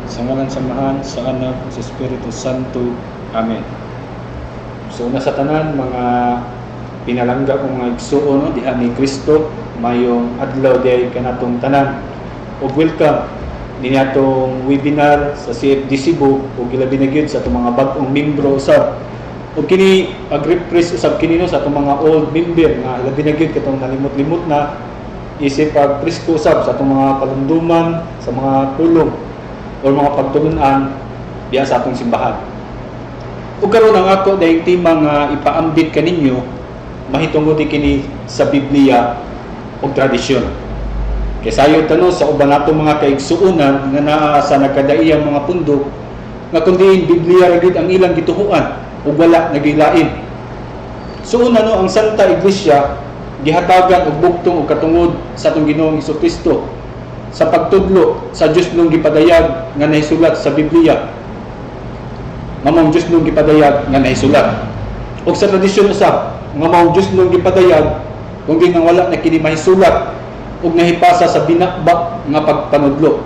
Sa ngalan sa Amahan, sa Anak, sa Espiritu Santo. Amen. So una sa tanan, mga pinalangga kong mga igsuon, no, diha ni Kristo, mayong adlaw day kanatong tanan. O welcome din atong webinar sa CFD Cebu o gilabi na gyud sa atong mga bag-ong membro usab. O kini pag-refresh usab kini no sa atong mga old member nga labi na gyud katong nalimot-limot na isip pag-presko usab sa atong mga palumduman, sa mga tulong o mga pagtulunan diya sa atong simbahan. Ug karon ang ako dayong tema nga ipaambit kaninyo mahitungod kini sa Biblia ug tradisyon. Kay sayo tanong sa uban natong mga kaigsuonan nga naa sa nagkadaiyang mga pundok nga kundi Biblia ra gyud ang ilang gituhuan ug wala nagilain. So una no, ang Santa Iglesia gihatagan og bugtong ug katungod sa atong Ginoong Hesukristo sa pagtudlo sa Dios nung gipadayag nga nahisulat sa Biblia. Mamang Dios nung gipadayag nga nahisulat. Ug sa tradisyon usab nga mao Dios nung gipadayag kung di nang wala na kini mahisulat ug nahipasa sa binakbak nga pagpanudlo.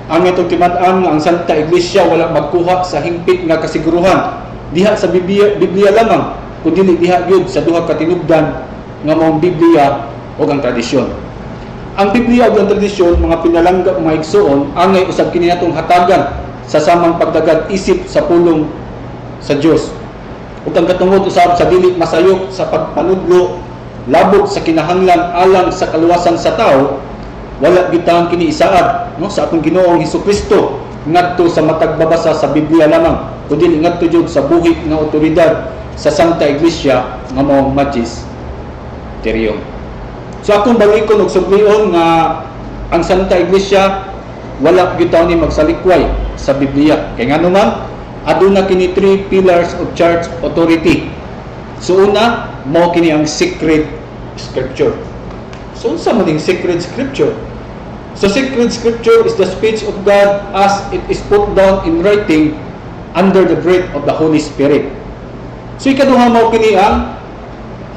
Ang itong timad-an nga ang Santa Iglesia wala magkuha sa hingpit nga kasiguruhan diha sa Biblia lamang kundi diha gyud sa duha ka tinubdan nga maong Biblia ug ang tradisyon. Ang Biblia ug ang tradisyon mga pinalangga mga igsoon angay usab kini natong hatagan sa samang pagdagag isip sa pulong sa Dios. Ug ang katungod usab sa dili masayop sa pagpanudlo labot sa kinahanglan alang sa kaluwasan sa tao, wala bitang kini isaad no sa atong Ginoong Hesukristo ngadto sa matagbabasa sa Biblia lamang kundi ngadto jud sa buhi nga otoridad sa Santa Iglesia nga mao magisterium. So akong balikon og sublion nga ang Santa Iglesia wala gyud ni magsalikway sa Biblia kay ngano man aduna kini 3 pillars of church authority. So una, mao kini ang sacred scripture. So unsa man ning sacred scripture? So sacred scripture is the speech of God as it is put down in writing under the breath of the Holy Spirit. So ikaduha mao kini ang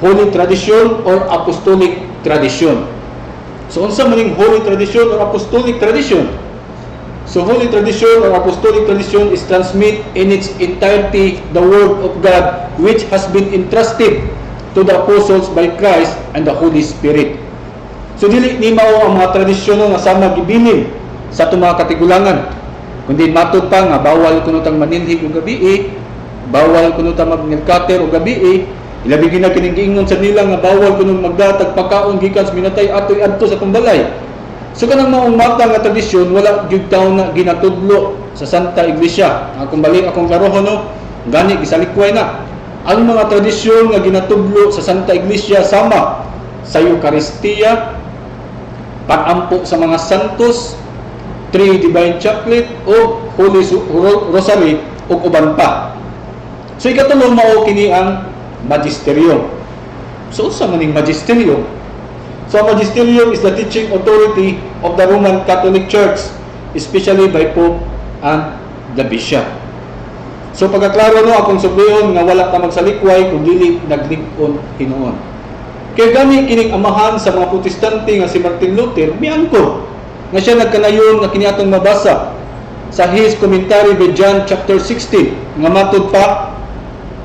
holy tradition or apostolic tradition. So unsa man ning holy tradition or apostolic tradition? So holy tradition or apostolic tradition is transmit in its entirety the word of God which has been entrusted to the apostles by Christ and the Holy Spirit. So dili ni mao ang mga tradisyon nga sama gibilin sa atong mga katigulangan. Kundi matud pa nga bawal kuno tang maninhig og gabii, bawal kuno tang magnilkater og gabii, ilabi gina kining giingon sa nila nga bawal kuno magdatag pagkaon gikan sa minatay atoy adto sa tumbalay. So kanang maong mata nga tradisyon wala gyud taw na ginatudlo sa Santa Iglesia. Akong balik akong karohon no, gani gisalikway na. Ang mga tradisyon nga ginatudlo sa Santa Iglesia sama sa Eucharistia, pag-ampo sa mga santos, 3 Divine Chaplet o Holy Rosary ug uban pa. So ikatulo mao kini ang magisterium. So unsa man ning magisterium? So, magisterium is the teaching authority of the Roman Catholic Church, especially by Pope and the Bishop. So, pagkaklaro no, akong subliyon nga wala ka magsalikway kung dili naglig-on hinuon. Kaya gani kining amahan sa mga protestante nga si Martin Luther, miangko nga siya nagkanayon nga kiniatong mabasa sa his commentary by John chapter 16 nga matud pa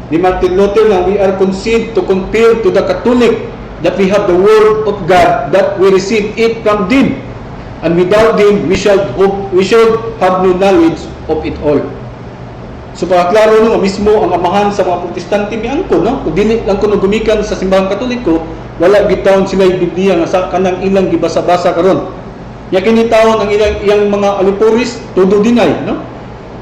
ni Martin Luther nga we are conceived to compare to the Catholic that we have the word of God, that we receive it from them, and without them we should have no knowledge of it all. So pagklaro no mismo ang amahan sa mga protestante miangko no, kung dili lang kuno gumikan sa simbahang Katoliko wala gitawon sila Biblia nga sa kanang ilang gibasa-basa karon. Nya kini taon ang ilang iyang mga alipuris todo dinay, no?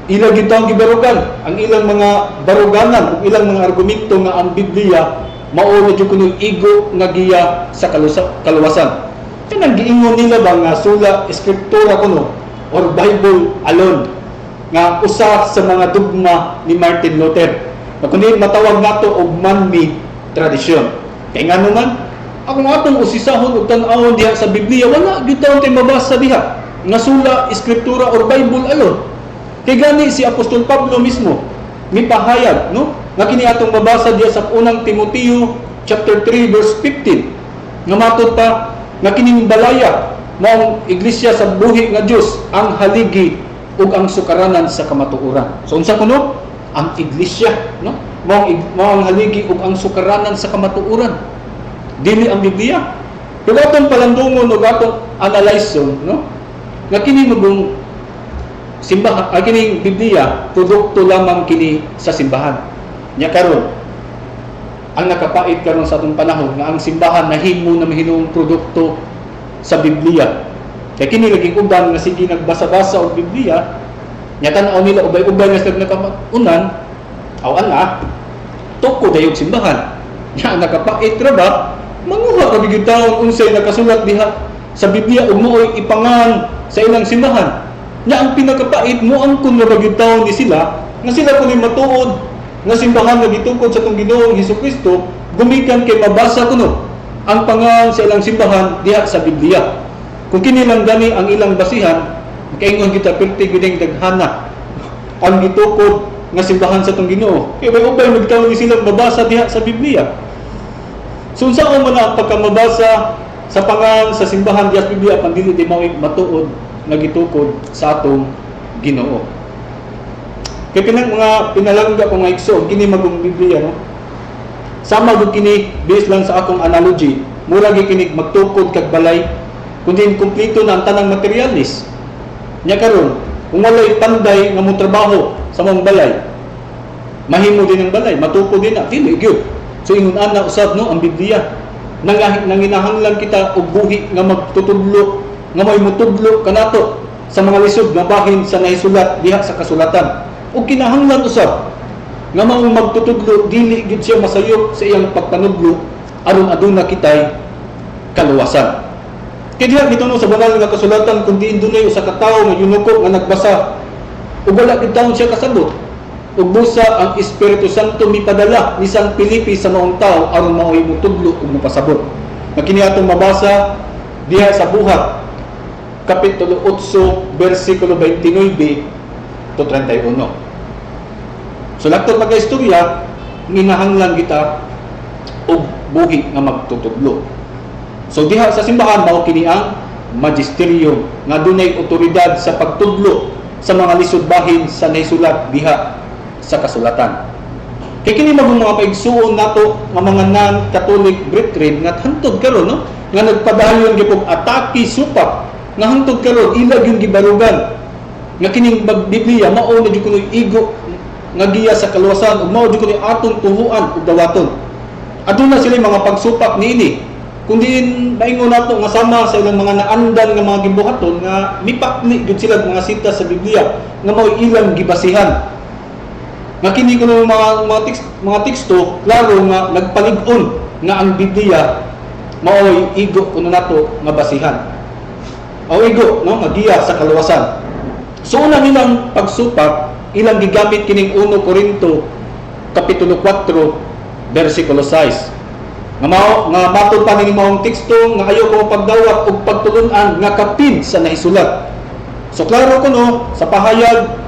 Ilang gitawon gibarugan ang ilang mga baruganan ug ilang mga argumento nga ang Biblia mao na jud kuno igo nga giya sa kaluwasan. Kanang giingon nila ba nga sula eskriptura kuno or Bible alone nga usa sa mga dogma ni Martin Luther. Kundi matawag nato og man-made tradisyon. Kay nga naman, akong atong usisahon ug tan-awon diha sa Biblia, wala gyud taon tay mabasa diha nga sula eskriptura or Bible alone. Kay gani si Apostol Pablo mismo mipahayag, no? Nga kini atong mabasa diha sa unang Timoteo chapter 3 verse 15. Nga matud pa nga kining balaya mao iglesia sa buhi nga Dios ang haligi ug ang sukaranan sa kamatuoran. So unsa kuno? Ang iglesia, no? Mao ang haligi ug ang sukaranan sa kamatuoran. Dili ang Biblia. Pero atong palandungon ug atong analyson, no? Nga kini magong simbahan, kining Biblia produkto lamang kini sa simbahan. Nya karon ang nakapait karon sa atong panahon nga ang simbahan nahimo na mahinuong produkto sa Biblia. Kaya kini laging uban nga sige nagbasa-basa og Biblia, nya tan-aw nila ubay-ubay nga sila nakaunan, aw ana, tuko dayog simbahan. Nya nakapait ra ba? Manguha ka bigid taon unsay nakasulat diha sa Biblia ug mooy ipangan sa ilang simbahan. Nya ang pinakapait mo ang kun nga bigid taon ni sila nga sila kuno matuod nga simbahan nga gitukod sa tong Ginoong Hesukristo gumikan kay mabasa kuno ang pangan sa ilang simbahan diha sa Biblia. Kung kini lang gani ang ilang basihan, kaingon kita perti gining daghana ang gitukod nga simbahan sa tong Ginoo. Kay ubay magtaon ni silang mabasa diha sa Biblia. So unsaon man ang pagkamabasa sa pangan sa simbahan diha sa Biblia apan dili di mao matuod nga gitukod sa atong Ginoo. Kay kanang mga pinalangga ko nga igsoon kini magong Biblia, no? Sama gud kini based lang sa akong analogy, mura gyud kini magtukod kag balay kundi kumpleto na ang tanang materialis. Nya karon, kung walay panday nga mo trabaho sa mong balay, mahimo din ang balay, matukod din na, dili gyud. So ingon ana usab no ang Biblia. Nanginahanglan kita og buhi nga magtutudlo, nga may mutudlo kanato sa mga lisod nga bahin sa nahisulat diha sa kasulatan. Ug kinahanglan usab nga mao magtutudlo dili gid siya masayop sa iyang pagpanudlo aron aduna kitay kaluwasan. Kaya diha gituno sa banal nga kasulatan kun diin dunay usa ka tawo nga yunuko nga nagbasa ug wala gid taon siya kasabot ug busa ang Espiritu Santo mipadala ni San Felipe sa maong tawo aron mao'y mutudlo ug mapasabot. Kini atong mabasa diha sa Buhat kapitulo 8 bersikulo 29 to 31. So lakton pagka-istorya, ginahanglan kita og buhi nga magtutudlo. So diha sa simbahan mao kini ang magisterium nga dunay otoridad sa pagtudlo sa mga lisod bahin sa nahisulat diha sa kasulatan. Kay kini magong mga paigsuon nato nga mga non-Catholic brethren nga hantod karon no nga nagpadayon gyud og atake supak nga hantod karon ilag yung gibarugan nga kining Biblia mao na jud kuno igo nga giya sa kaluwasan ug mao jud kuno atong tuhuan ug dawaton. Aduna sila mga pagsupak niini. Kung diin maingon nato nga sama sa ilang mga naandan nga mga gibuhaton nga mipakli gud sila mga sita sa Biblia nga mao ilang gibasihan. Nga kini kuno mga teksto klaro nga nagpalig-on nga ang Biblia mao igo kuno nato nga basihan. O igo no nga giya sa kaluwasan. So una nilang pagsupak, ilang gigamit kining 1 Corinto kapitulo 4 bersikulo 6. Nga matod pa ning maong teksto nga ayo ko pagdawat og pagtulun-an nga kapin sa nahisulat. So klaro kuno sa pahayag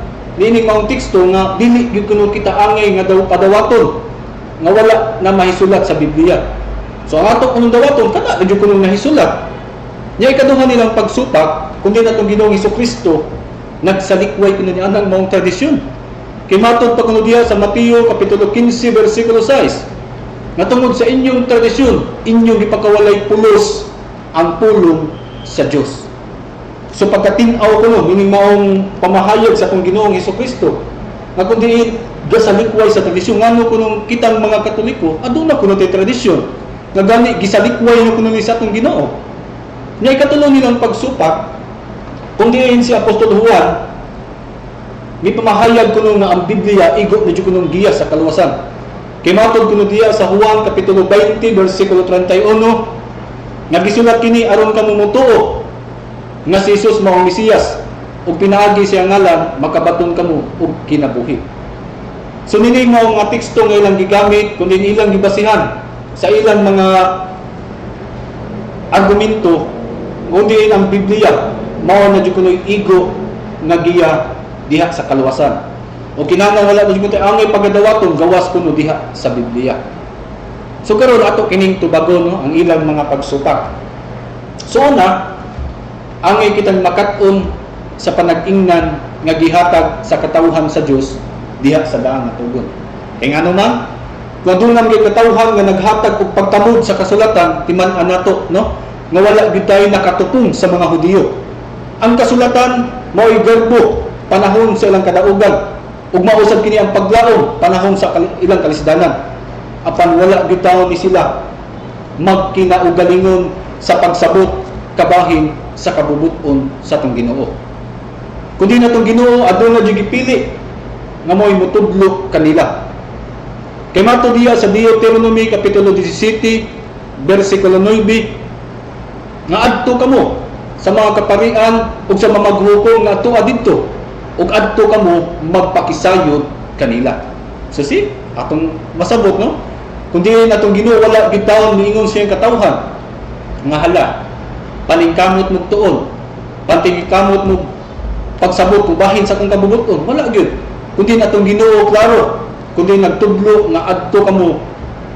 nining maong teksto nga dili gyud kuno kita angay nga daw padawaton nga wala na mahisulat sa Biblia. So ang ato kunong dawaton kana gyud kuno nahisulat. Nya ikaduha nilang pagsupak kundi natong Ginoong Hesukristo nagsalikway kuno ni anang maong tradisyon. Kay matod pa kuno diha sa Mateo kapitulo 15 bersikulo 6. Natungod sa inyong tradisyon, inyong ipakawalay pulos ang pulong sa Dios. So pagkatin-aw kuno meaning maong pamahayag sa atong Ginoong Hesukristo nga kundi gasalikway sa tradisyon ngano kuno kitang mga Katoliko aduna kuno tay tradisyon nga gani gisalikway na kuno ni sa atong Ginoo. Nya ikatulo nilang pagsupak kung diin si Apostol Juan gipamahayag kuno nga ang Biblia igo na jud kuno giya sa kaluwasan. Kay matod kuno diya sa Juan kapitulo 20 bersikulo 31 nga gisulat kini aron kamo motuo nga si Jesus mao ang Mesiyas ug pinaagi siya ngalan makabaton kamo og kinabuhi. So nini mao nga teksto nga ilang gigamit kundi ilang gibasihan sa ilang mga argumento kundi ang Biblia mao na jud kuno igo nga giya diha sa kaluwasan. O kinahanglan wala mo jud angay pagadawaton gawas kuno diha sa Biblia. So karon ato kining tubagon no ang ilang mga pagsupak. So una, angay kitang makat-on sa panag-ingnan nga gihatag sa katawhan sa Dios diha sa daang nga tugon. Kay ngano man, kung dunam gyud katawhan nga naghatag og pagtamod sa kasulatan timan-an nato no nga wala gyud tayo nakatutong sa mga Hudiyo. Ang kasulatan mao'y verbo panahon sa ilang kadaugan ug mausab kini ang paglaom panahon sa ilang kalisdanan. Apan wala gyud taon ni sila magkinaugalingon sa pagsabot kabahin sa kabubuton sa atong Ginoo. Kundi natong Ginoo aduna jud gipili nga mo'y mutudlo kanila. Kay mato diya sa Deuteronomy kapitulo 17 bersikulo 9 nga adto kamo sa mga kaparian ug sa mamaghukom nga adto adidto ug adto kamo magpakisayod kanila. So si atong masabot no kun di natong Ginoo wala gid taon miingon siyang katawhan nga hala paningkamot mo tuon pantingkamot mo pagsabot mo bahin sa kung kabubuton wala gyud kundi natong Ginoo klaro kundi nagtudlo nga adto kamo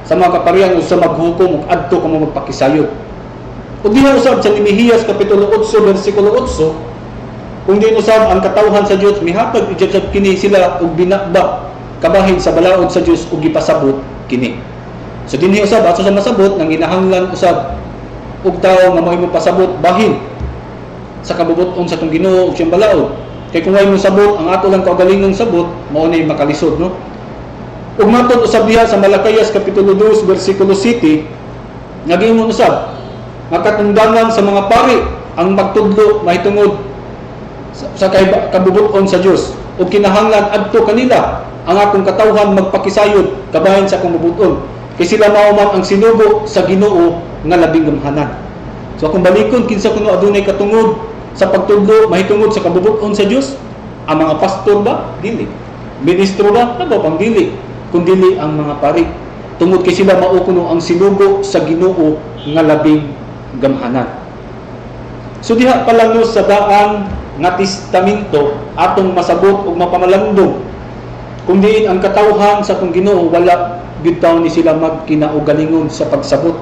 sa mga kaparian ug sa maghukom ug adto kamo magpakisayod. Ug diha usab sa Nehemías kapitulo 8 bersikulo 8 kung di usab ang katawhan sa Dios mihatag ijud kini sila og binakba kabahin sa balaod sa Dios ug gipasabot kini. So dinhi usab ato sa masabot nang ginahanglan usab og tawo nga mao pasabot bahin sa kabubuton sa tong Ginoo ug siyang balaod. Kay kung way mo sabot ang ato lang kaugalingong sabot mao nay makalisod no. Ug matud usab diha sa Malakayas kapitulo 2 bersikulo 7 naging usab makatungdangan sa mga pari ang magtudlo mahitungod sa kabubuton sa Dios ug kinahanglan adto kanila ang akong katawhan magpakisayod kabahin sa akong mabuton kay sila mao man ang sinugo sa Ginoo nga labing gamhanan. So akong balikon kinsa kuno adunay katungod sa pagtudlo mahitungod sa kabubuton sa Dios ang mga pastor ba dili ministro ba ano pang dili kun dili ang mga pari tungod kay sila mao kuno ang sinugo sa Ginoo nga labing gamhanan. So diha palang sa daang nga testamento atong masabot ug mapamalandong kung diin ang katawhan sa atong Ginoo wala gyud taon ni sila magkinaugalingon sa pagsabot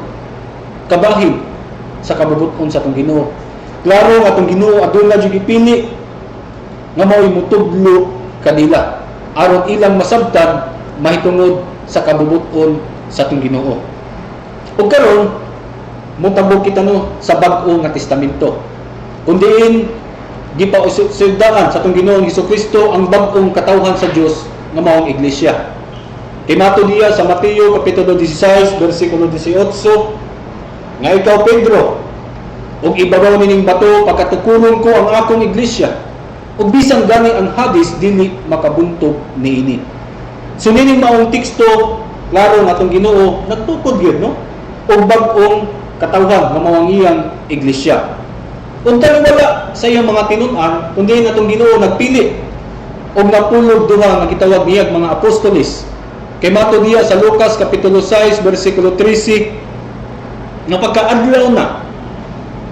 kabahin sa kabubuton sa atong Ginoo. Klaro nga atong Ginoo aduna jud gipili nga mao'y mutudlo kanila aron ilang masabtan mahitungod sa kabubuton sa atong Ginoo. Ug karon motabog kita no sa bag-o nga testamento. Kung diin gipausugdaan sa atong Ginoong Hesukristo ang bag-ong katawhan sa Dios nga maong iglesia. Kay mato diya sa Mateo kapitulo 16 bersikulo 18 nga ikaw Pedro ug ibabaw nining bato pagkatukulon ko ang akong iglesia ug bisan gani ang Hades dili makabuntog niini. So nining maong teksto klaro nga atong Ginoo nagtukod gyud no og bag-ong katawhan nga mao ang iyang iglesia. Untang wala sa iyang mga tinun-an kundi natong Ginoo nagpili og napulog duha nga gitawag niya mga apostoles. Kay mato diya sa Lucas kapitulo 6 bersikulo 13 nga pagkaadlaw na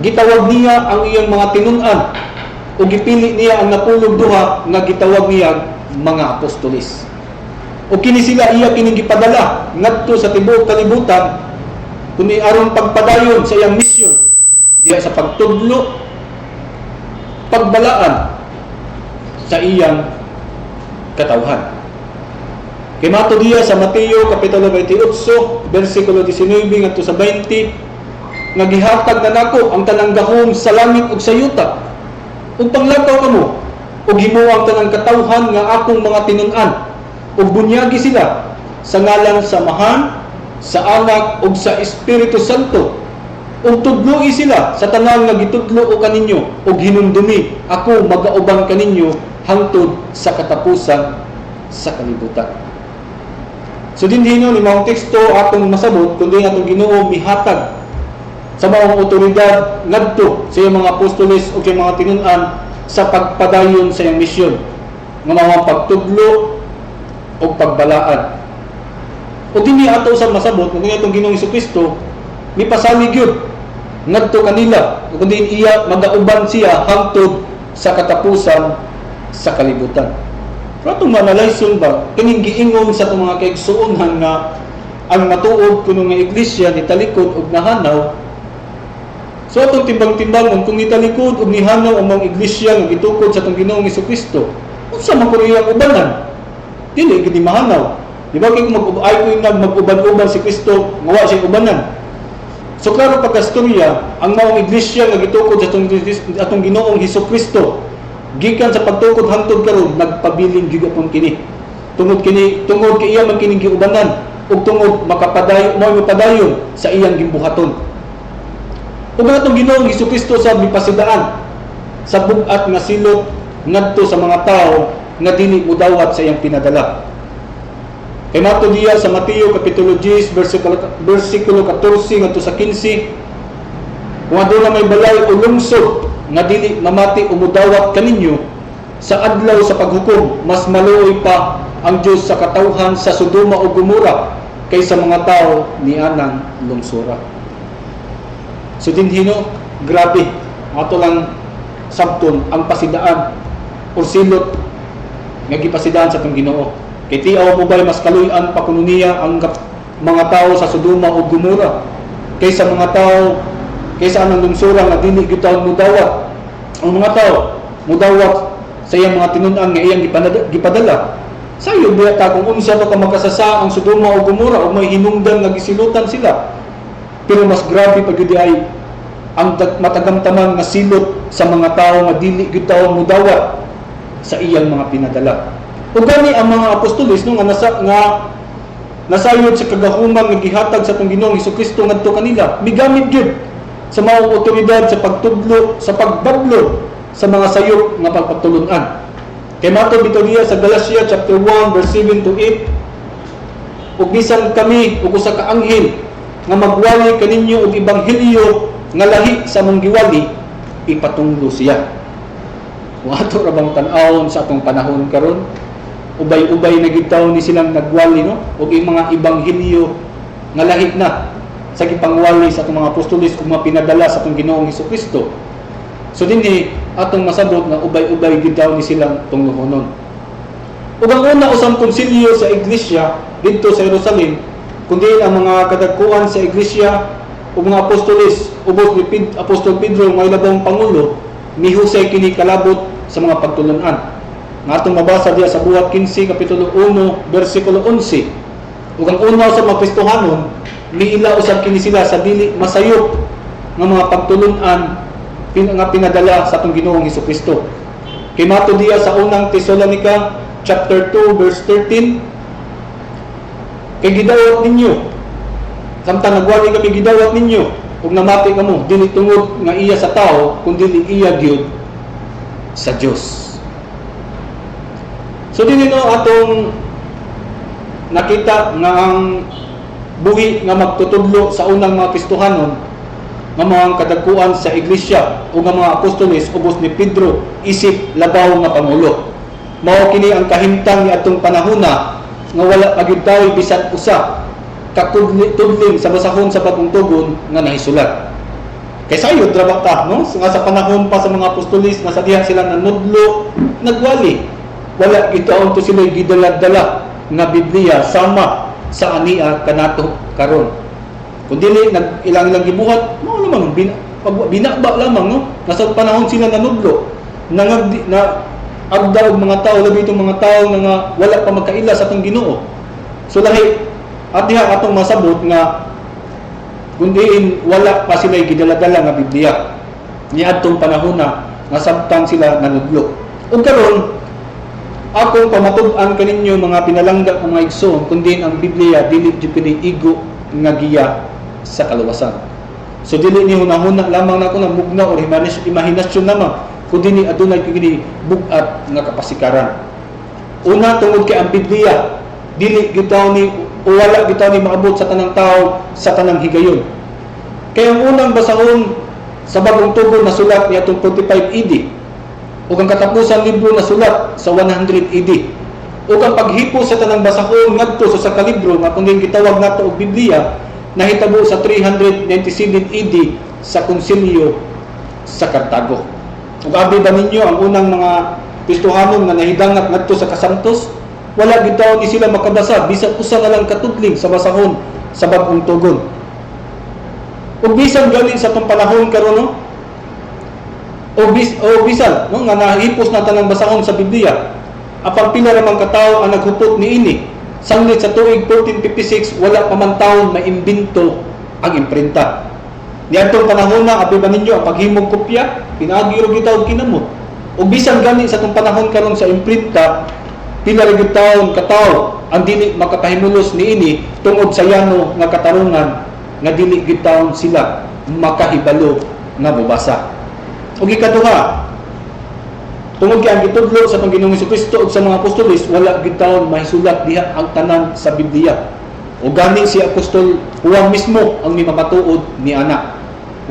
gitawag niya ang iyang mga tinun-an o gipili niya ang napulog duha nga gitawag niya mga apostoles. O kini sila iya kining gipadala ngadto sa tibuok kalibutan kundi aron pagpadayon sa iyang misyon diya sa pagtudlo pagbalaan sa iyang katawhan. Kay mato diya sa Mateo kapitulo 28 bersikulo 19 ngadto sa 20 nga gihatag na nako ang tanang gahom sa langit ug sa yuta ug panglakaw kamo ug himuang tanang katawhan nga akong mga tinun-an ug bunyagi sila sa ngalan samahan sa Anak ug sa Espiritu Santo. Ug tudloi sila sa tanan nga gitudlo kaninyo ug hinumdumi ako magauban kaninyo hangtod sa katapusan sa kalibutan. So dinhi no limang teksto atong masabot kundi atong Ginoo mihatag sa maong otoridad ngadto sa iyang mga apostoles ug sa mga tinun-an sa pagpadayon sa iyang misyon nga mga pagtudlo ug pagbalaan. O dinhi ato sa masabot kundi atong Ginoong Hesukristo mipasalig gyud ngadto kanila kundi iya magauban siya hangtod sa katapusan sa kalibutan. Pero itong manalayson ba, kining giingon sa itong mga kaigsuonhan nga ang matuod kuno nga iglesia ni talikod ug nahanaw. So itong timbang-timbangon kung nitalikod ug nihanaw ang mga iglesia nga gitukod sa itong Ginoong Hesukristo, unsa man kuno iyang ubanan? Dili gid mahanaw. Di ba kay mag-uban-uban si Kristo, nga wa siya ubanan. So klaro pagkastorya, ang maong iglesia nga gitukod sa atong Ginoong Hesukristo, gikan sa pagtukod hangtod karon nagpabiling gigapon kini. Tungod kay iya man kining giubanan ug tungod mapadayon sa iyang gimbuhaton. Ug atong Ginoong Hesukristo sa mipasidaan sa bug-at nga silot ngadto sa mga tao nga dili mudawat sa iyang pinadala. Kay nato diya sa Mateo kapitulo 10 bersikulo 14 ngadto sa 15, kung aduna may balay o lungsod nga dili mamati o mudawat kaninyo sa adlaw sa paghukom, mas maluoy pa ang Dios sa katawhan sa Sodoma o Gomora kaysa mga tao ni anang lungsura. So dinhino, grabe ato lang sabton ang pasidaan o silot nga gipasidaan sa atong Ginoo. Kay tiaw mo ba mas kaluy-an pa kuno niya ang mga tao sa Sodoma o Gomora kaysa mga tao kaysa anang lungsura nga dili gyud taon mudawat. Ang mga tao mudawat sa iyang mga tinun-an nga iyang gipadala. Sayo biya ta kung unsa to ka makasasa ang Sodoma o Gomora o may hinungdan nga gisilutan sila. Pero mas grabe pa gyud ay ang matagamtaman nga silot sa mga tao nga dili gyud taon mudawat sa iyang mga pinadala. Ug gani ang mga apostoles no nga nasayod sa kagahuman nga gihatag sa atong Ginoong Hesukristo ngadto kanila, migamit gyud sa mga otoridad sa pagtudlo, sa pagbablo sa mga sayop nga pagpatulun-an. Kay matod bitaw niya sa Galatia chapter 1 verse 7 to 8, ug bisan kami ug usa ka anghel nga magwali kaninyo og ebanghelyo nga lahi sa among giwali, ipatunglo siya. Kung ato ra bang tan-awon sa atong panahon karon, ubay-ubay na gitaw ni silang nagwali no og mga ebanghelyo nga lahi na sa gipangwali sa atong mga apostoles ug mga pinadala sa atong Ginoong Hesukristo. So dinhi atong masabot nga ubay-ubay gitaw ni silang tunglohonon. Ug ang una usang konsilyo sa iglesia didto sa Jerusalem, kundi ang mga kadagkuan sa iglesia ug mga apostoles ubos ni Apostol Pedro nga ilabang pangulo, mihusay kini kalabot sa mga pagtulun-an. Nga atong mabasa diya sa Buhat 15 kapitulo 1 bersikulo 11. Ug ang una sa mga Kristohanon, niila usab kini sila sa dili masayop nga mga pagtulun-an nga pinadala sa atong Ginoong Hesukristo. Kay mato diya sa unang Tesalonica chapter 2 verse 13, kay gidawat ninyo samtang nagwali kami gidawat ninyo ug namati kamo dili tungod nga iya sa tao kundi iya gyud sa Dios. So dinhi no atong nakita nga ang buhi nga magtutudlo sa unang mga Kristohanon nga mga kadagkuan sa iglesia o nga mga apostoles ubos ni Pedro isip labaw nga pangulo. Mao kini ang kahimtang ni atong panahona nga wala pagyud tayo bisan usa kakudling sa basahon sa pagtungtugon nga nahisulat. Kay sayod ra ta no nga sa panahon pa sa mga apostoles nga sa diha sila nanudlo nagwali, wala gitaon to sila gidala-dala nga Biblia sama sa ania kanato karon. Kung dili ilang gibuhat, mao lamang binaba lamang no. Nasa panahon sila nanudlo na agda og mga tao labi itong mga tao nga wala pa magkaila sa atong Ginoo. So lahi at diha atong masabot nga kundi wala pa sila gidala-dala nga Biblia. Niadtong panahon na nasabtang sila nanudlo. Ug karon akong pamatud-an kaninyo mga pinalangga ng mga igsoon kundi ang Biblia dili jud igo nga giya sa kaluwasan. So dili ni hunahuna lamang nako ng mugna o imahinasyon lamang, kundi ni adunay kini bugat nga kapasikaran. Una, tungod kay ang Biblia dili gitaw ni o wala gitaw ni maabot sa tanang tao sa tanang higayon. Kaya ang unang basahon sa bagong tubo na sulat niadtong 45 AD ug ang katapusan libro na sulat sa 100 AD. Ug ang paghipo sa tanang basahon ngadto sa libro nga kung gitawag nato og Biblia nahitabo sa 397 AD sa Konsilyo sa Cartago. Ug abi ba ninyo ang unang mga Kristohanon nga nahidangat ngadto sa Kasantos, wala gitaw ni sila makabasa bisan usa na lang katudling sa basahon sa bag-ong tugon. Ug bisan galing sa tong panahon karon no, o bisan no nga nahipos na tanang basahon sa Biblia, apang pila ra man katawo ang naghupot niini. Sanglit sa tuig 1456 wala pa man taon maimbento ang imprenta. Niadtong panahon na abi ba ninyo ang paghimog kopya pinaagi ra gitaw kinamot. Ug bisan gani sa tong panahon karon sa imprenta, pila ra gyud taon katawo ang dili makapahimulos niini tungod sa yano nga katarungan nga dili gyud taon sila makahibalo nga mobasa. Ug ikaduha, tungod kay ang gitudlo sa tong Ginoong Jesucristo ug sa mga apostoles wala gyud taon mahisulat diha ang tanan sa Biblia. Ug gani si Apostol Juan mismo ang mimamatuod ni ana.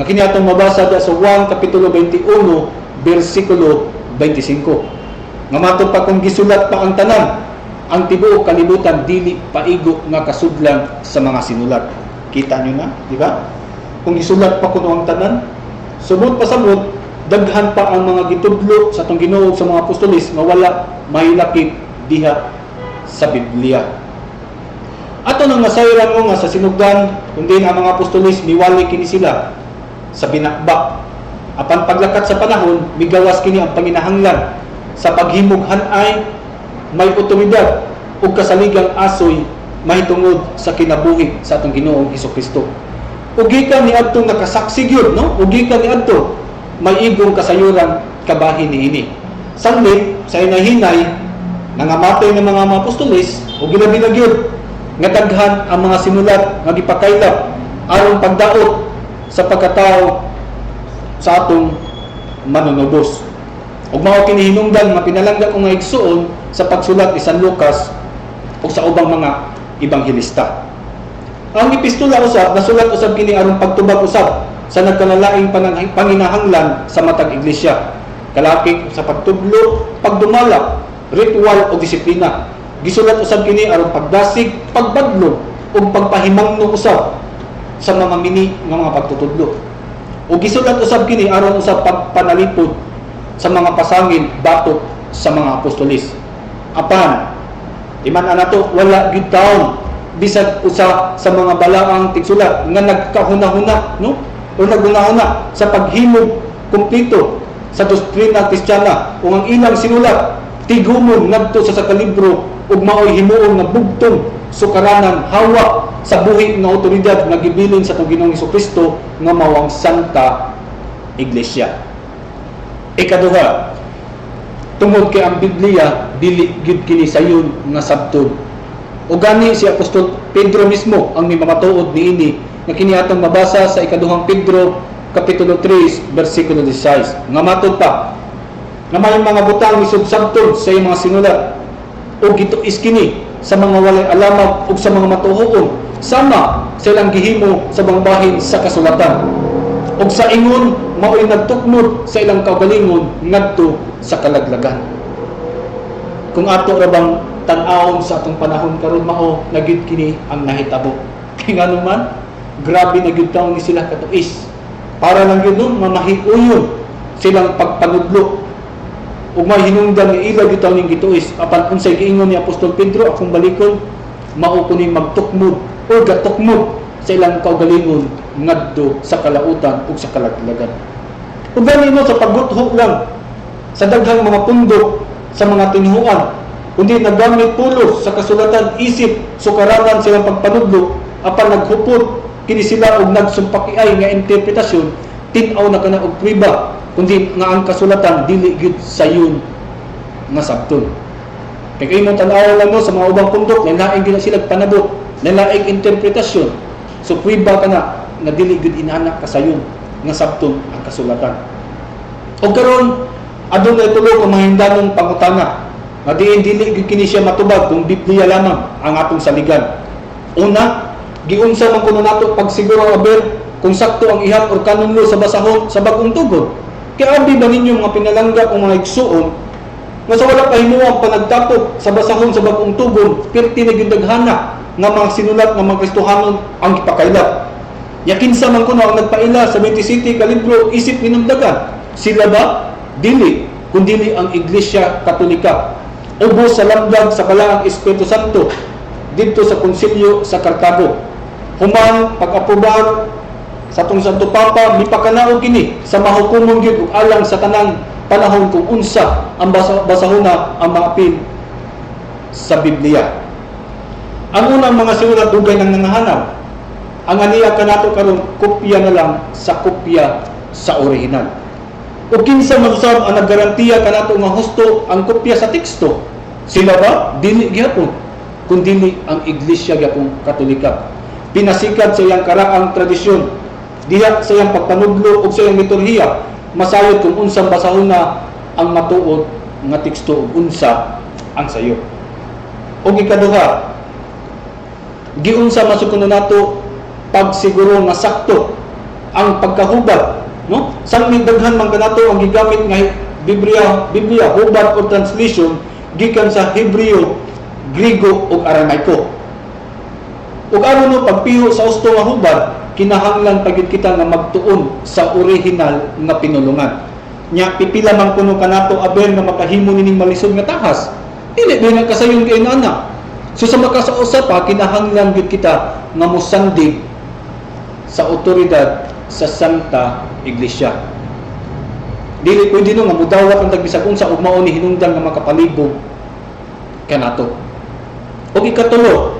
Nga kini atong mabasa sa Juan kapitulo 21 bersikulo 25. Nga matod pa kung gisulat pa ang tanan, ang tibuok kalibutan dili paigo nga kasudlan sa mga sinulat. Kita nyo na, di ba? Kung gisulat pa kuno ang tanan, subot pa sabot daghan pa ang mga gitudlo sa tong Ginoo sa mga apostoles nga wala mahilakip diha sa Biblia. Ato nang nasayran mo nga sa sinugdan, kundi ang mga apostoles miwali kini sila sa binakbak. Apan paglakat sa panahon, migawas kini ang panginahanglan sa paghimughan ay may otoridad ug kasaligang asoy mahitungod sa kinabuhi sa atong Ginoong Hesukristo. Ug gikan ni adtong nakasaksi gyud no, ug gikan ni adto may igong kasayuran kabahin niini. Sanglit sa hinahinay nangamatay ng mga apostoles ug gilabi na gyud nga daghan ang mga sinulat nga gipakaylap aron pagdaot sa pagkatao sa atong manunubos. Ug mao kini hinungdan nga pinalangga ko nga igsuon sa pagsulat ni San Lucas ug sa ubang mga ebanghelista. Ang epistola usab nasulat usab kini aron pagtubag usab sa nagkalalaing panginahanglan sa matag iglesia. Kalapit sa pagtudlo, pagdumala, ritual o disiplina. Gisulat usab kini aron pagdasig, pagbadlong ug pagpahimangno usab sa mga mini nga mga pagtutudlo. Ug gisulat usab kini aron usab pagpanalipod sa mga pasangil batok sa mga apostoles. Apan iman anato wala gyud taon bisan usa sa mga balaang tigsulat nga nagkahuna-huna no o nagunahuna sa paghimog kumpleto sa doktrina Kristiyana ug ang ilang sinulat tigumon ngadto sa libro ug maoy himuon nga bugtong sukaranan hawa sa buhi nga otoridad nga gibilin sa atong Ginoong Hesukristo nga mawang Santa Iglesia. Ikaduha, tungod kay ang Biblia dili gyud kini sayon nga sabton. Ug gani si Apostol Pedro mismo ang mimamatuod niini nga kini atong mabasa sa ikaduhang Pedro kapitulo 3 bersikulo 16. Nga matod pa nga may mga butang lisod sabton sa iyang mga sinulat ug gituis kini sa mga walay alamag ug sa mga matuhuon sama sa ilang gihimo sa mga bahin sa kasulatan ug sa ingon mao'y nagtukmod sa ilang kaugalingon ngadto sa kalaglagan. Kung ato ra bang tan-awon sa atong panahon karon mao nagid kini ang nahitabo. Kaya naman grabe na gyud taon ni sila katuis. Para lang gyud no mamahiuyon silang pagpanudlo. Ug may hinungdan nga ila gyud taon ning gituis apan unsay giingon ni Apostol Pedro akong balikon mao kuning magtukmod o gatukmod sa ilang kaugalingon ngadto sa kalautan ug sa kalaglagan. Ug gani no sa paggutho lang sa daghang mga pundok sa mga tinhuan kundi nagamit pulos sa kasulatan isip sukaranan silang pagpanudlo apan naghupot kini sila og nagsumpakiay nga interpretasyon tin-aw na kana og priba kundi nga ang kasulatan dili gyud sayon nga sabton. Kay imong tan-aw lang no sa mga ubang pundok lain gyud sila panabot, lain interpretasyon. So prueba ka na dili gud inanak kasayon nga sabton ang kasulatan. O karon adunay tulo ka mahingdanong pangutana nga dili gud kini siya matubag kung Biblia lamang ang atong saligan. Una, giunsa man kuno nato pagsiguro aber kung sakto ang ihap or kanunlo sa basahon sa bag-ong tugon. Kaya abi ba ninyo mga pinalangga o mga igsuon nga sa wala pahimuang panagtapok sa basahon sa bag-ong tugon, perti na gindaghana nga mga sinulat nga mga Kristohanon ang ipakaila. Yakinsa man kuno ang nagpaila sa 27 ka libro isip ninumdagan. Sila ba? Dili, kundi ang Iglesia Katolika. Ubos sa lamdag sa balaang Espiritu Santo dito sa konsilyo sa Cartago. Human pag-aprobar sa atong Santo Papa, mipakanaog kini sa mahukumon gyud ug alang sa tanang panahon kung unsa ang basahona ang maapil sa Biblia. Ang unang mga sinulat dugay nang nangahanap. Ang aniya kanato karon kopya na lang sa kopya sa orihinal. Ug kinsa man usab ang naggarantiya kanato nga husto ang kopya sa teksto? Sila ba? Dili gyapon, kundi ang Iglesia gyapon Katolika. Pinasikat sa iyang karaang tradisyon, diha sa iyang pagpanudlo ug sa iyang liturhiya, masayod kung unsang basahon na ang matuod nga teksto ug unsa ang sayo. Ug ikaduha, giunsa masukuno nato pagsiguro nga sakto ang pagkahubad, no? Sang daghan man kanato ang gigamit nga Biblia hubad o translation gikan sa Hebreo, Griego ug Aramaiko. Ug aron no pagpiho sa husto nga hubad, kinahanglan pagid kita nga magtuon sa orihinal nga pinulungan. Nya pipila man kuno kanato aber nga makahimo nining malisod nga tahas. Dili ba na kasayon kay nana. So sa makasausa pa kinahanglan gid kita nga mosandig sa otoridad sa Santa Iglesia. Dili pwede no nga mudawat ang tagbisag unsa ug mao ni hinungdan nga makapalibog kanato. Ug ikatulo,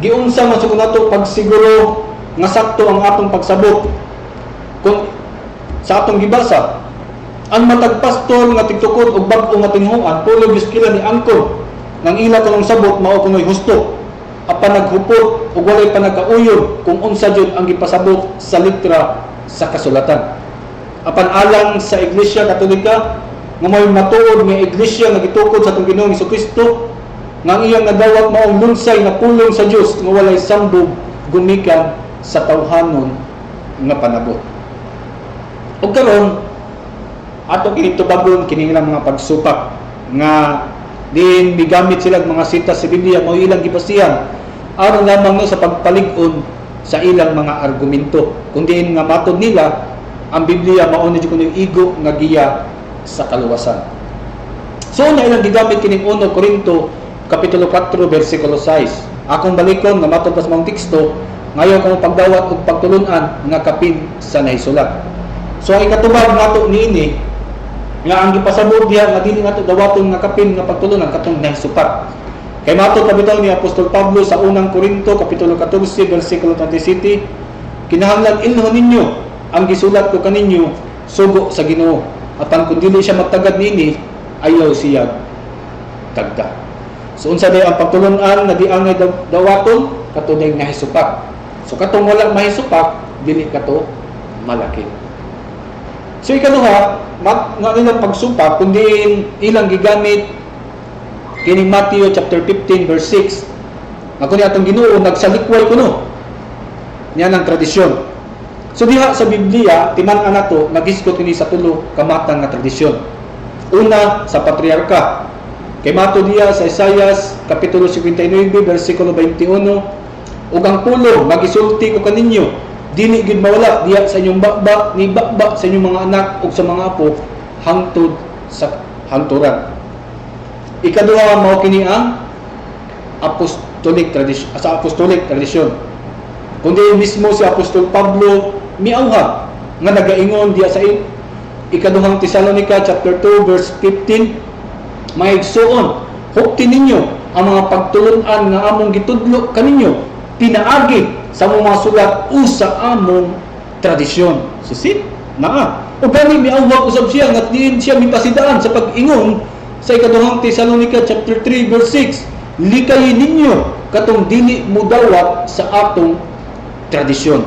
giunsa man sugod nato pagsiguro nga sakto ang atong pagsabot kung sa atong gibasa ang matag pastor nga tigtukod og bag-o nga tinhuan pulo giskila ni angkon nang ila kanang sabot mao kunoy husto apan naghupot ug walay panagkauyod kung unsa jud ang gipasabot sa litra sa kasulatan. Apan alang sa Iglesia Katolika nga may matuod nga iglesia nga gitukod sa atong Ginoong Hesukristo nga iyang nadawat maong lunsay na pulong sa Dios nga walay sambog gumikan sa tawhanon nga panabot. Ug karon ato kini tubagon kini nga mga pagsupak nga din migamit sila mga sita sa Biblia mao ilang gibasihan aron lamang no sa pagpalig-on sa ilang mga argumento. Kung diin nga matod nila ang Biblia mao ni kuno igo nga giya sa kaluwasan. So na ilang gigamit kining 1 Korinto kapitulo 4 bersikulo 6. Akong balikon nga matod sa mga teksto ngayon kung pagdawat og pagtulunan nga kapin sa nahisulat. So ang ikatubag nato niini nga ang gipasabot diha nga dili nato dawaton nga kapin nga pagtulunan katong nahisupat. Kay matod kabitaw ni Apostol Pablo sa 1 Korinto kapitulo 14 bersikulo 27, kinahanglan ilhon ninyo ang gisulat ko kaninyo sugo sa Ginoo. Apan kung dili siya magtagad niini, ayaw siya tagda. So unsa day ang pagtulunan na di angay dawaton kato day nahisupak. So katong wala mahisupak, dili kato malaki. So ikaduha, nga nilang pagsupak kundi ilang gigamit kining Matthew chapter 15 verse 6. Ako ni atong Ginoo nagsalikway kuno niya ng tradisyon. So diha sa Biblia timan-an nato nagisgot kini sa tulo ka matang nga tradisyon. Una sa patriarka. Kay mato diha sa Isaias kapitulo 59 bersikulo 21, ug ang pulo magisulti ko kaninyo dili gid mawala diha sa inyong bakba ni bakba sa inyong mga anak ug sa mga apo hangtod sa hanturan. Ikaduha mao kini ang apostolic tradisyon. Kundi mismo si Apostol Pablo miauha nga nagaingon diya sa ikaduhang Tesalonica chapter 2 verse 15, maigsuon hukti ninyo ang mga pagtulunan nga among gitudlo kaninyo pinaagi sa mga sulat usa among tradisyon. Susit naa o gani miauha usab siya nga diin siya mipasidaan sa pag-ingon sa ikaduhang Tesalonica chapter 3 verse 6, likayin ninyo katong dili mudawat sa atong tradisyon.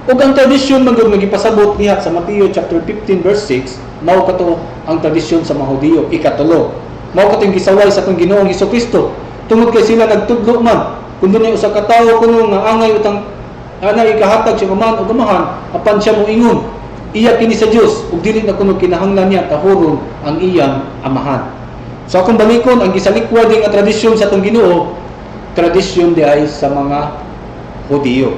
Ug ang tradisyon man gud nagipasabot niya sa Mateo chapter 15 verse 6, mao kato ang tradisyon sa mga Hudiyo, ikatulo. Mao kato ang gisaway sa atong Ginoong Hesukristo. Tungod kay sila nagtudlo man kun dunay usa ka tawo kuno nga angay utang ana ikahatag siya kuman ug gamahan apan siya moingon iya kini sa Dios ug dili na kuno kinahanglan niya tahuron ang iyang amahan. So akong balikon ang gisalikwad nga tradisyon sa atong Ginoo, tradisyon di ay sa mga Hudiyo.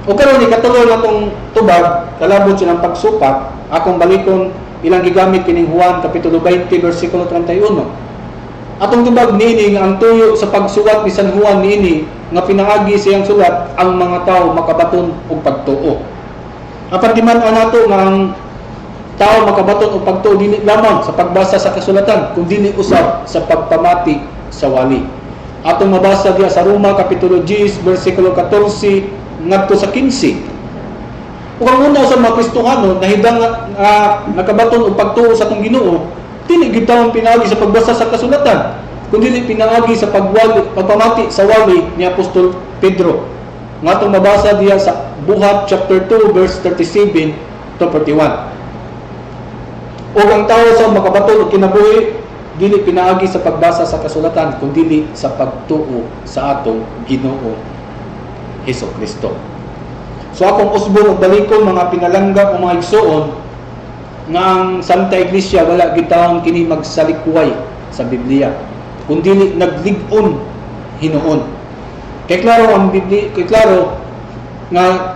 O karon ikatulo na tong tubag kalabot silang pagsupak, akong balikon ilang gigamit kining Juan kapitulo 20 bersikulo 31. Atong tubag niini nga ang tuyo sa pagsuwat ni San Juan niini nga pinaagi siyang sulat ang mga tao makabaton og pagtuo. Apan di man nato nga ang tao makabaton og pagtuo dili lamang sa pagbasa sa kasulatan kun dili usab sa pagpamati sa wali. Atong mabasa diya sa Roma kapitulo 10 bersikulo 14 ngadto sa 15. Ug ang una sa mga Kristohano nahidang nakabaton og pagtuo sa atong Ginoo, dili gid taon pinaagi sa pagbasa sa kasulatan, kundi dili pinaagi sa pagpamati sa wali ni Apostol Pedro. Ngatong mabasa diya sa Buhat chapter 2 verse 37 to 41. O ang tao sa makabaton og kinabuhi dili pinaagi sa pagbasa sa kasulatan kundi dili sa pagtuo sa atong Ginoo Hesukristo. So akong usbon og balikon mga pinalangga o mga igsoon nga ang Santa Iglesia wala gitawon kini magsalikway sa Biblia kundi dili naglig-on hinuon. Kay klaro ang Biblia, kay klaro nga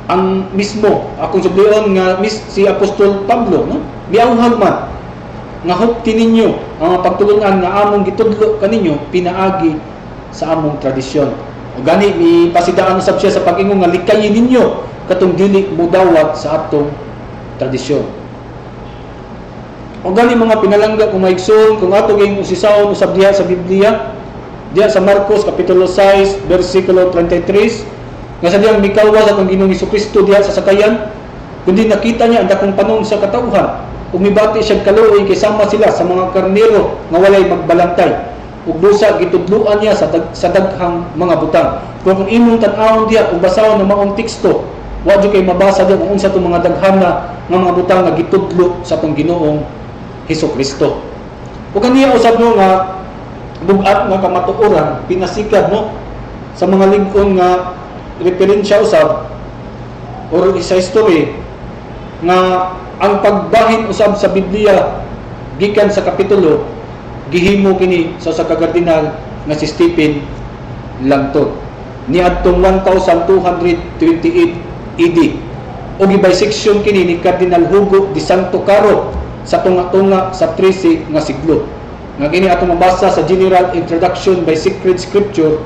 ang mismo akong sublion nga si Apostol Pablo no miawhag man nga hupti ninyo ang pagtulungan nga among gitudlo kaninyo pinaagi sa among tradisyon. O gani ni pasidaan usab siya sa pag-ingon nga likayin ninyo katong dili mudawat sa atong tradisyon. O gani mga pinalangga kung maigsoon kung ato gyud usisaon usab diha sa Biblia diha sa Marcos kapitulo 6 bersikulo 33 nga sa diyang mikawas atong Ginoong Hesukristo diha sa sakayan kundi nakita niya ang dakong panon sa katawhan ug mibati siya kaluoy kay sama sila sa mga karnero nga walay magbalantay ug dusa gitudloan niya sa daghang mga butang. Kung imong tan-awon diha ug basahon ng maong teksto, wa jud kay mabasa diha kung unsa tong mga daghana nga mga butang nga gitudlo sa atong Ginoong Hesukristo. Ug kaniya usab no nga bugat nga kamatuoran pinasikad no sa mga lig-on nga referensya usab or sa history nga ang pagbahin usab sa Biblia gikan sa kapitulo gihimo kini sa kardinal nga si Stephen Langton niadtong 1228 AD o gibissection kini ni Cardinal Hugo de Santo Caro sa tunga-tunga sa 13 nga siglo nga kini atong mabasa sa General Introduction by Sacred Scripture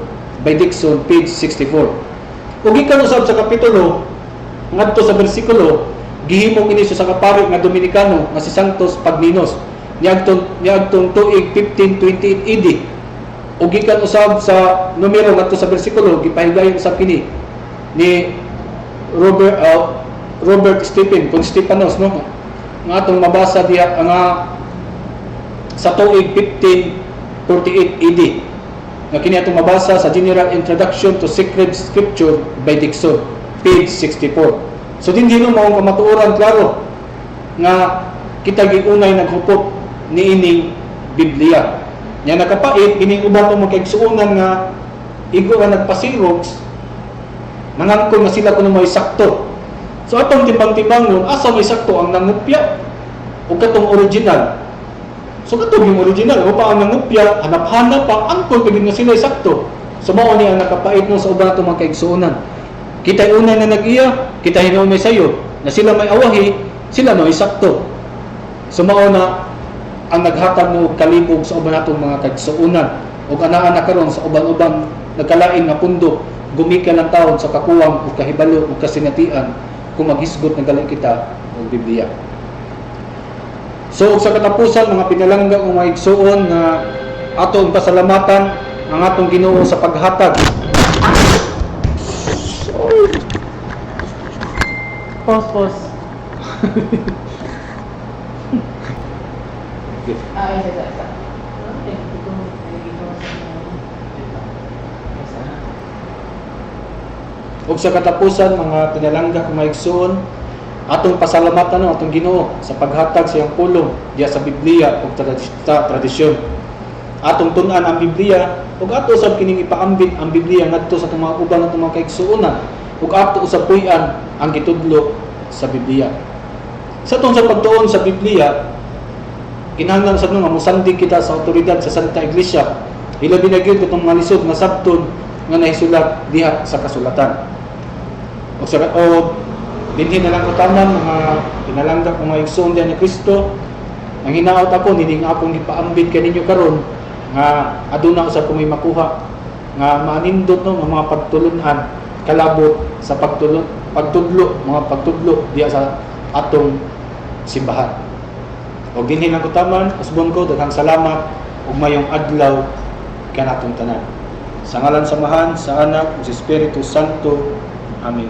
by Dixon page 64. Ug gikan usab sa kapitulo ngadto sa bersikulo gihimo kini sa kapari nga Dominikano nga si Santos Pagninos niadtong tuig 1528 AD. Ug gikan usab sa numero ngadto sa bersikulo gipahigayon usab kini ni Robert Stephen Constipanos no nga atong mabasa diha nga sa tuig 1548 AD. Nga kini atong mabasa sa General Introduction to Sacred Scripture by Dixon page 64. So dinhi no mao kamatuoran klaro nga kita giunay naghupot niining Biblia. Nya nakapait kining uban tong magkaigsuonan nga igo nga nagpasirogs nangangkon nga sila kuno may sakto. So atong timbang-timbangon asa may sakto ang nangupya o katong original. So katong yung original o pa ang nangupya hanap-hanap pa angkon kay nga sila sakto. So mao ni ang nakapait mo sa uban tong magkaigsuonan. Kita unay na nag-iya, kita hinumay sayo na sila may awahi, sila no isakto. So mao na ang naghatag mo kalibog sa uban natong mga kaigsuonan ug anaa na karon sa uban-uban nagkalain nga pundo gumikan ang taon sa kakuwang ug kahibalo ug kasinatian kung maghisgot na gali kita og Biblia. So sa katapusan mga pinalangga o mga igsuon nga atong pasalamatan ang atong Ginoo sa paghatag. Pause. Ug sa katapusan mga pinalangga kung maigsoon, atong pasalamatan ang atong Ginoo sa paghatag sa iyang pulong diya sa Biblia ug tradisyon. Atong tun-an ang Biblia ug ato usab kining ipaambit ang Biblia ngadto sa atong mga uban atong mga kaigsuonan ug ato usab puy-an ang gitudlo sa Biblia. Sa atong sa pagtuon sa Biblia, kinahanglan sa nga mosandig kita sa awtoridad sa Santa Iglesia. Hilabi na gyud katong mga lisod nga sabton nga nahisulat diha sa kasulatan. O dinhi na lang utaman mga pinalangga kung mga igsoon diyan ni Kristo. Ang hinaot ako nining akong gipaambit kaninyo karon nga aduna usab ko may makuha nga maanindot no nga mga pagtulunan kalabot sa pagtudlo diya sa atong simbahan. O dinhi lang utaman usbon ko daghang salamat ug mayong adlaw kanatong tanan. Sa ngalan sa Amahan, sa Anak, ug sa Espiritu Santo. Amen.